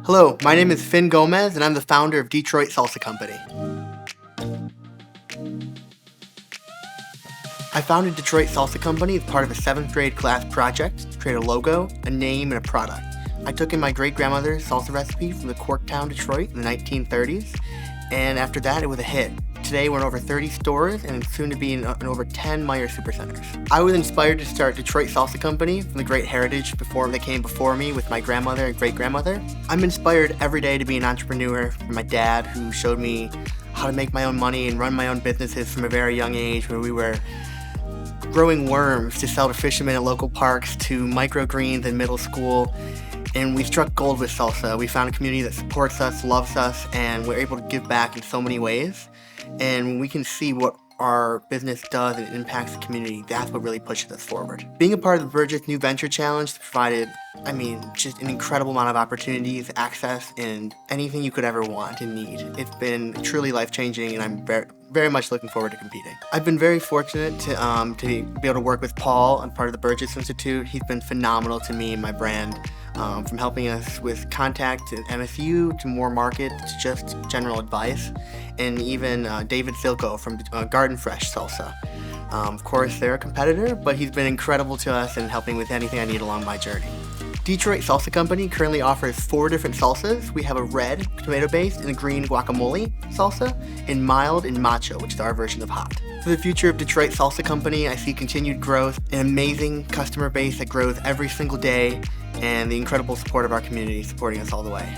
Hello, my name is Finn Gomez, and I'm the founder of Detroit Salsa Company. I founded Detroit Salsa Company as part of a 7th grade class project to create a logo, a name, and a product. I took in my great-grandmother's salsa recipe from the Corktown, Detroit in the 1930s, and after that, it was a hit. Today, we're in over 30 stores and soon to be in over 10 Meyer Supercenters. I was inspired to start Detroit Salsa Company from the great heritage that came before me with my grandmother and great-grandmother. I'm inspired every day to be an entrepreneur from my dad, who showed me how to make my own money and run my own businesses from a very young age, where we were growing worms to sell to fishermen at local parks, to microgreens in middle school. And we struck gold with salsa. We found a community that supports us, loves us, and we're able to give back in so many ways. And when we can see what our business does and it impacts the community, that's what really pushes us forward. Being a part of the Burgess New Venture Challenge provided, just an incredible amount of opportunities, access, and anything you could ever want and need. It's been truly life-changing, and I'm very much looking forward to competing. I've been very fortunate to be able to work with Paul. I'm part of the Burgess Institute. He's been phenomenal to me and my brand, from helping us with contact at MSU to more market to just general advice, and even David Silko from Garden Fresh Salsa. Of course, they're a competitor, but he's been incredible to us in helping with anything I need along my journey. Detroit Salsa Company currently offers 4 different salsas. We have a red, tomato-based, and a green guacamole salsa, and mild and macho, which is our version of hot. For the future of Detroit Salsa Company, I see continued growth, an amazing customer base that grows every single day, and the incredible support of our community supporting us all the way.